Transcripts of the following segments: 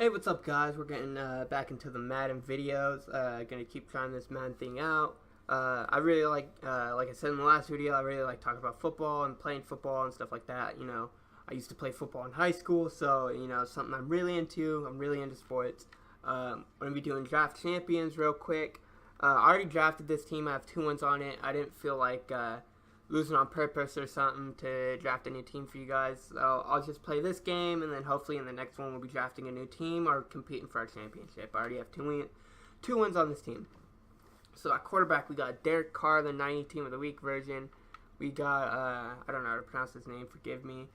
Hey, what's up, guys? We're getting back into the Madden videos. Gonna keep trying this Madden thing out. I really like I said in the last video, I really like talking about football and playing football and stuff like that. I used to play football in high school, so it's something I'm really into. I'm really into sports. I'm gonna be doing draft champions real quick. I already drafted this team. I have 2 wins on it. I didn't feel like losing on purpose or something to draft a new team for you guys. So I'll just play this game, and then hopefully in the next one we'll be drafting a new team or competing for our championship. I already have two wins on this team. So at quarterback, we got Derek Carr, the 90 team of the week version. We got, I don't know how to pronounce his name, forgive me,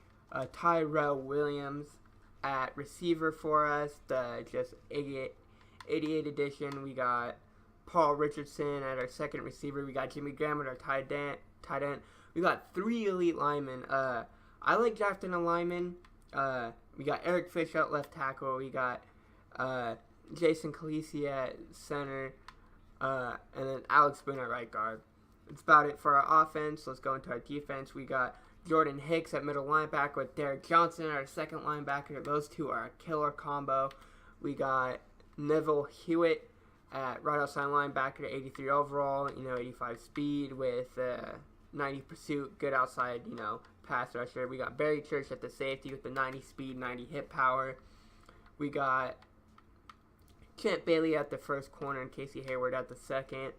Tyrell Williams at receiver for us, the just 88 edition. We got Paul Richardson at our second receiver. We got Jimmy Graham at our tight end. We got 3 elite linemen. I like drafting a lineman. We got Eric Fish at left tackle. We got Jason Khaleesi at center. And then Alex Boone at right guard. That's about it for our offense. Let's go into our defense. We got Jordan Hicks at middle linebacker with Derek Johnson at our second linebacker. Those two are a killer combo. We got Neville Hewitt at right outside linebacker at 83 overall, 85 speed with 90 pursuit, good outside, pass rusher. We got Barry Church at the safety with the 90 speed, 90 hit power. We got Champ Bailey at the first corner and Casey Hayward at the second.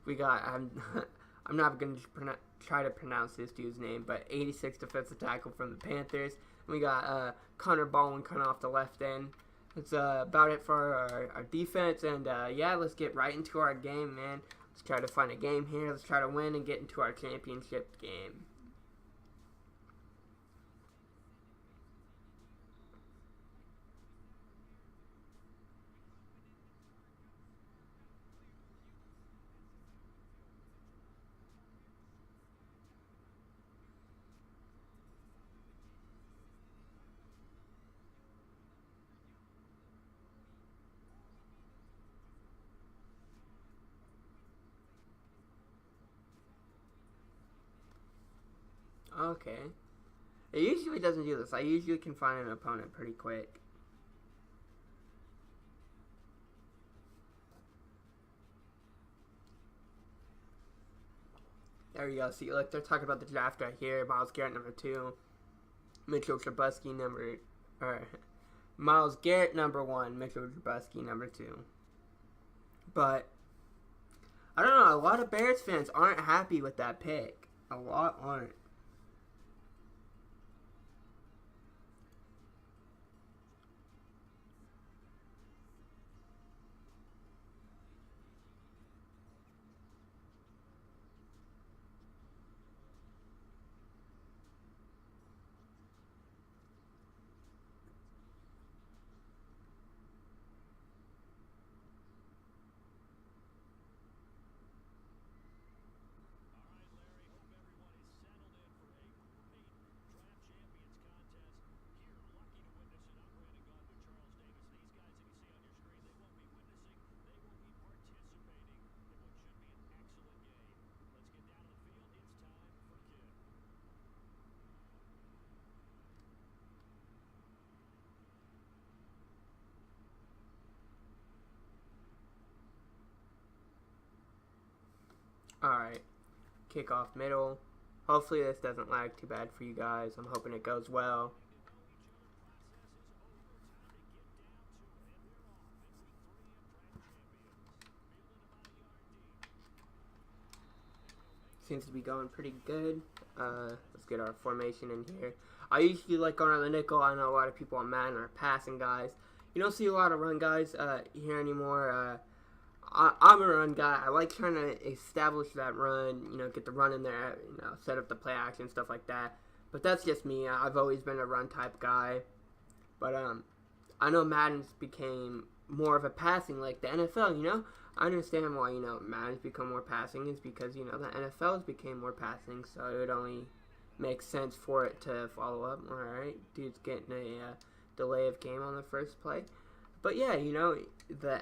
We got, I'm not going to try to pronounce this dude's name, but 86 defensive tackle from the Panthers. And we got Connor Baldwin coming off the left end. That's about it for our defense. And yeah, let's get right into our game, man. Let's try to find a game here. Let's try to win and get into our championship game. Okay. It usually doesn't do this. I usually can find an opponent pretty quick. There you go. See, look, they're talking about the draft right here. Myles Garrett, number 2. Mitchell Trubisky, Myles Garrett, number 1. Mitchell Trubisky, number 2. But, I don't know. A lot of Bears fans aren't happy with that pick. A lot aren't. Alright, kickoff middle. Hopefully this doesn't lag too bad for you guys. I'm hoping it goes well. Seems to be going pretty good. Let's get our formation in here. I usually like going on the nickel. I know a lot of people on Madden are passing guys. You don't see a lot of run guys here anymore. I'm a run guy. I like trying to establish that run, get the run in there, set up the play action, stuff like that. But that's just me. I've always been a run type guy. But I know Madden's became more of a passing like the NFL, I understand why, Madden's become more passing is because, the NFL's became more passing, so it would only make sense for it to follow up. Alright, dude's getting a delay of game on the first play. But yeah, the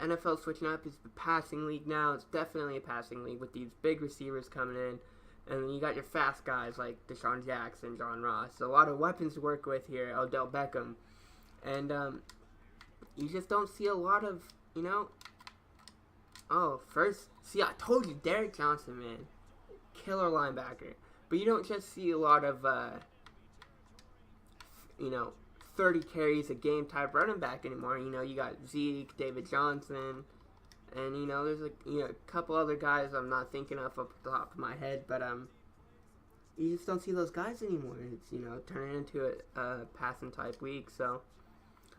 NFL switching up is the passing league now. It's definitely a passing league with these big receivers coming in. And then you got your fast guys like Deshaun Jackson, John Ross. A lot of weapons to work with here, Odell Beckham. And you just don't see a lot of, you know. Oh, first, see, I told you, Derek Johnson, man, killer linebacker. But you don't just see a lot of, you know, 30 carries a game type running back anymore. You know, you got Zeke, David Johnson, and, you know, there's a couple other guys I'm not thinking of up at the top of my head, but you just don't see those guys anymore. It's, you know, turning into a passing type league. So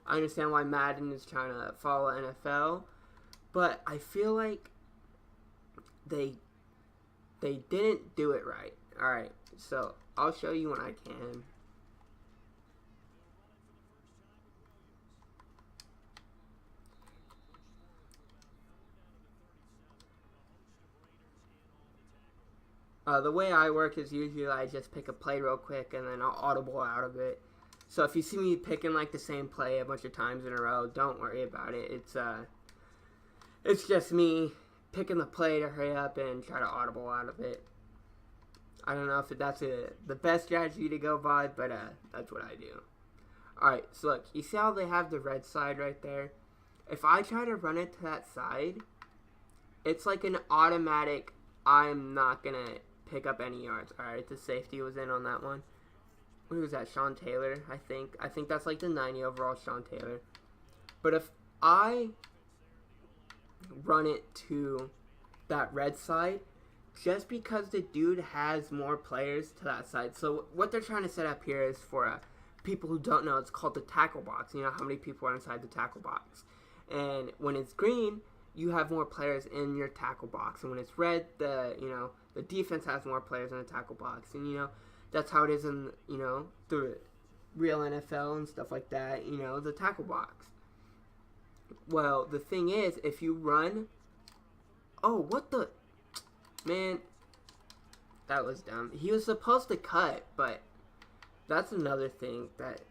I understand why Madden is trying to follow NFL, but I feel like they didn't do it right. All right, so I'll show you when I can. The way I work is usually I just pick a play real quick and then I'll audible out of it. So if you see me picking like the same play a bunch of times in a row, don't worry about it. It's just me picking the play to hurry up and try to audible out of it. I don't know if that's the best strategy to go by, but that's what I do. Alright, so look, you see how they have the red side right there? If I try to run it to that side, it's like an automatic, I'm not going to pick up any yards. Alright, the safety was in on that one. Who was that? Sean Taylor, I think. I think that's like the 90 overall Sean Taylor. But if I run it to that red side, just because the dude has more players to that side. So what they're trying to set up here is for people who don't know, it's called the tackle box. You know how many people are inside the tackle box. And when it's green, you have more players in your tackle box. And when it's red, the defense has more players in the tackle box. And, that's how it is in, the real NFL and stuff like that, the tackle box. Well, the thing is, if you run... Oh, what the... Man, that was dumb. He was supposed to cut, but that's another thing that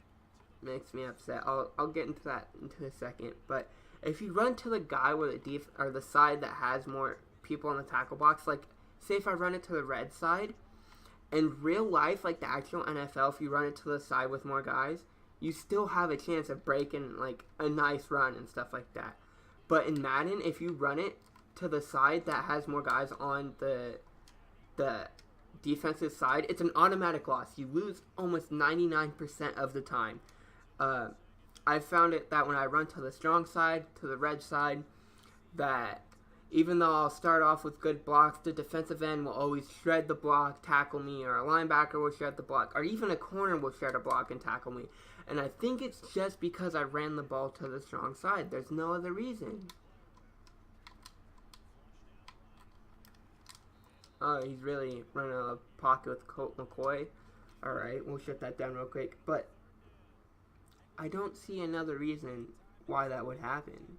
makes me upset. I'll get into that into a second. But if you run to the guy where the side that has more people in the tackle box, like say if I run it to the red side, in real life, like the actual NFL, if you run it to the side with more guys, you still have a chance of breaking like a nice run and stuff like that. But in Madden, if you run it to the side that has more guys on the defensive side, it's an automatic loss. You lose almost 99% of the time. I found it that when I run to the strong side, to the red side, that even though I'll start off with good blocks, the defensive end will always shred the block, tackle me, or a linebacker will shred the block, or even a corner will shred a block and tackle me. And I think it's just because I ran the ball to the strong side. There's no other reason. Oh, he's really running a pocket with Colt McCoy. Alright, we'll shut that down real quick. But I don't see another reason why that would happen.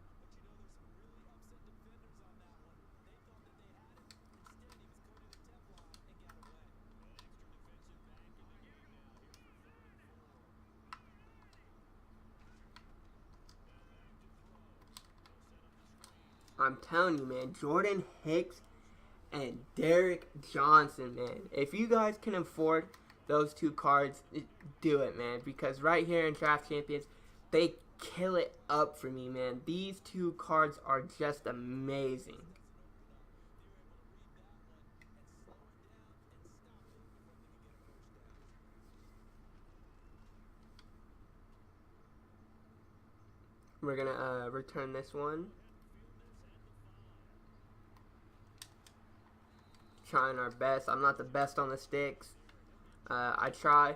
I'm telling you, man, Jordan Hicks and Derek Johnson, man. If you guys can afford those two cards, do it, man. Because right here in Draft Champions, they kill it up for me, man. These two cards are just amazing. We're going to return this one. Trying our best. I'm not the best on the sticks. I try.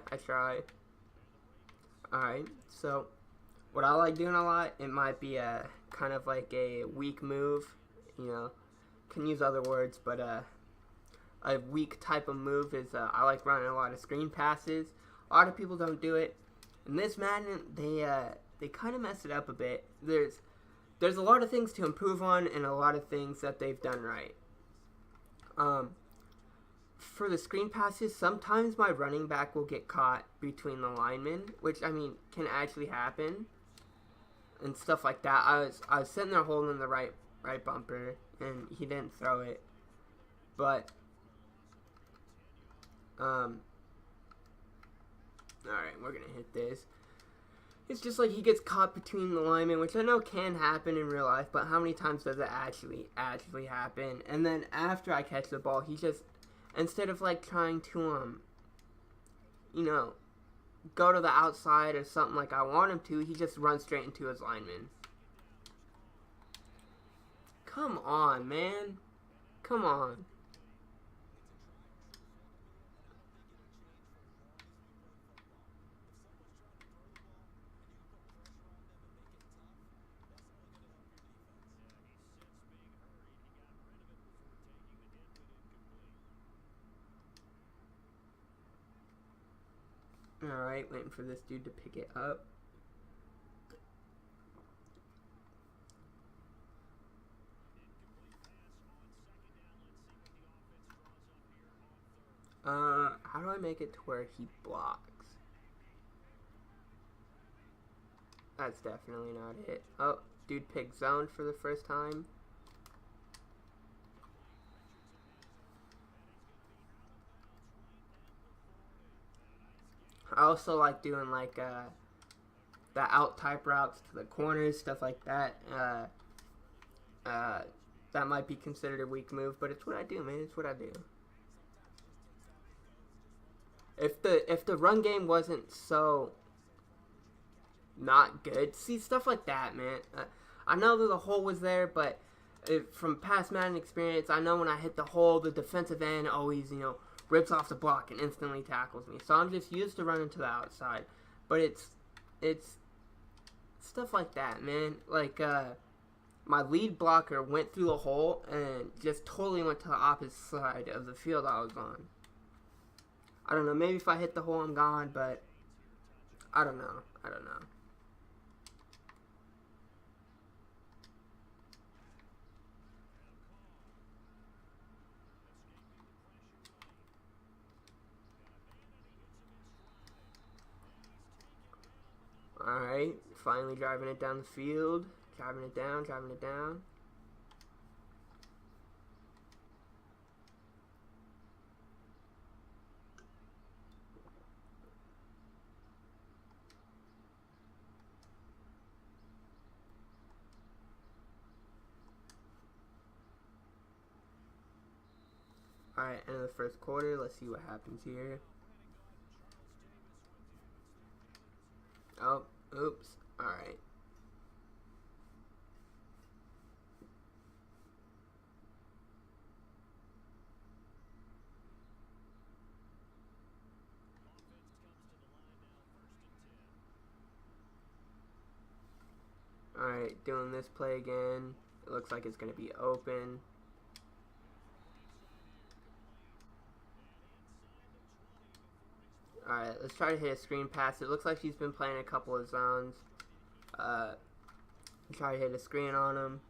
Alright, so what I like doing a lot, it might be a kind of like a weak move, can use other words, but a weak type of move is I like running a lot of screen passes. A lot of people don't do it. In this Madden, they kind of mess it up a bit. There's a lot of things to improve on and a lot of things that they've done right. For the screen passes, sometimes my running back will get caught between the linemen, which, can actually happen, and stuff like that. I was sitting there holding the right bumper, and he didn't throw it, but, alright, we're gonna hit this. It's just like he gets caught between the linemen, which I know can happen in real life, but how many times does it actually happen? And then after I catch the ball, he just, instead of like trying to, you know, go to the outside or something like I want him to, he just runs straight into his lineman. Come on, man. Come on. Alright, waiting for this dude to pick it up. How do I make it to where he blocks? That's definitely not it. Oh, dude picked zone for the first time. I also like doing like the out type routes to the corners, stuff like that. That might be considered a weak move, but it's what I do, man. It's what I do. If the run game wasn't so not good, see stuff like that, man. I know that the hole was there, but from past Madden experience, I know when I hit the hole, the defensive end always, you know, rips off the block and instantly tackles me. So I'm just used to running to the outside, but it's stuff like that, man. Like my lead blocker went through the hole and just totally went to the opposite side of the field I was on. I don't know, maybe if I hit the hole, I'm gone, but I don't know. I don't know. Alright, finally driving it down the field. Driving it down, driving it down. Alright, end of the first quarter. Let's see what happens here. Oh, oops. Alright. Alright, doing this play again. It looks like it's going to be open. Alright, let's try to hit a screen pass. It looks like she's been playing a couple of zones. Try to hit a screen on him.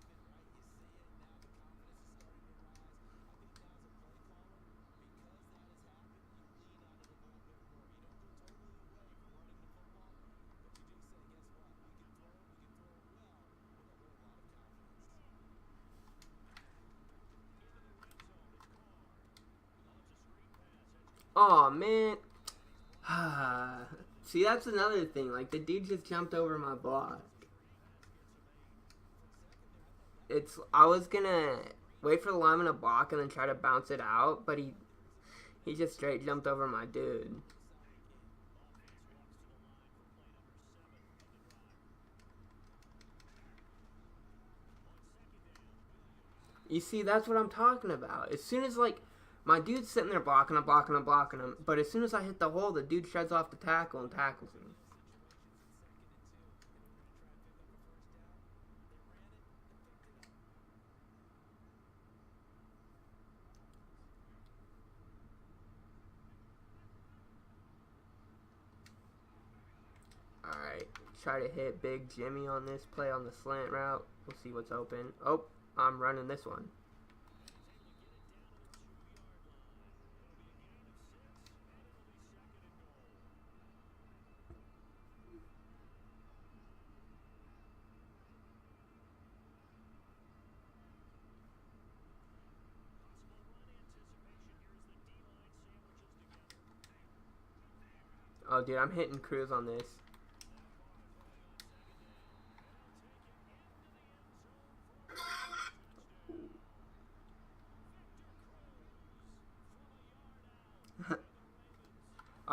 Oh man. See, that's another thing. Like, the dude just jumped over my block. I was gonna wait for the lineman to block and then try to bounce it out, but he just straight jumped over my dude. You see, that's what I'm talking about. As soon as, like, my dude's sitting there blocking him, but as soon as I hit the hole, the dude shreds off the tackle and tackles me. Alright, try to hit Big Jimmy on this play on the slant route. We'll see what's open. Oh, I'm running this one. Oh, dude, I'm hitting Cruz on this.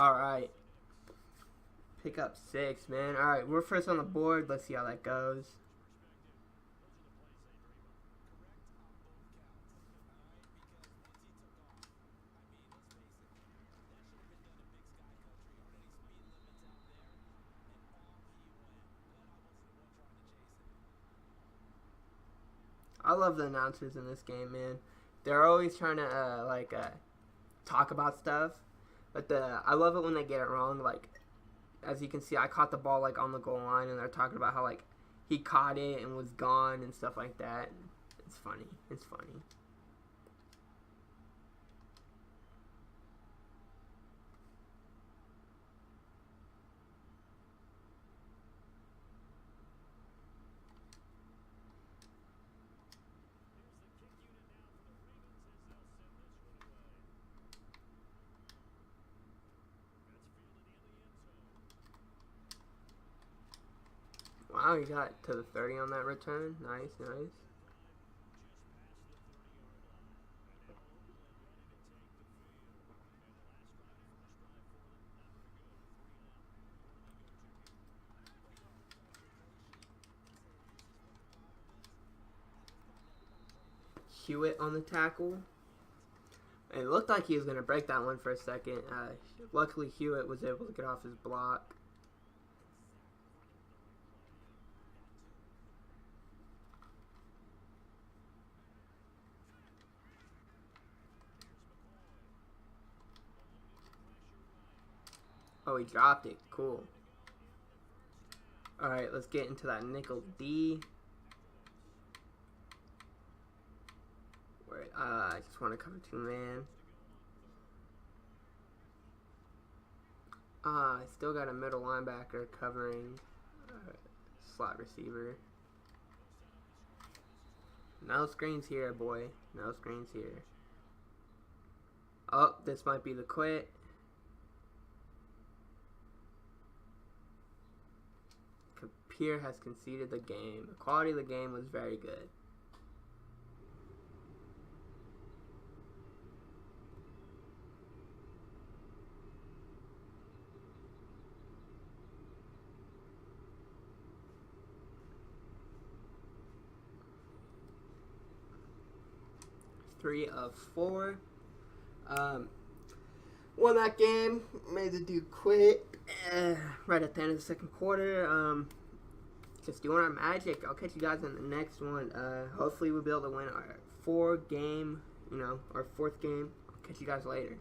All right. Pick up 6, man. All right, we're first on the board. Let's see how that goes. I love the announcers in this game, man. They're always trying to talk about stuff, but I love it when they get it wrong. Like, as you can see, I caught the ball like on the goal line, and they're talking about how like he caught it and was gone and stuff like that. It's funny. It's funny. Wow, he got to the 30 on that return. Nice, nice. Hewitt on the tackle. It looked like he was going to break that one for a second. Luckily, Hewitt was able to get off his block. Oh, he dropped it. Cool. Alright, let's get into that nickel D. Where I just want to cover 2-man. I still got a middle linebacker covering slot receiver. No screens here, boy. No screens here. Oh, this might be the quit. Here has conceded the game. The quality of the game was very good. Three of 4. Won that game. Made the dude quit right at the end of the second quarter. Just doing our magic. I'll catch you guys in the next one. Hopefully we'll be able to win our 4th game. Our 4th game. I'll catch you guys later.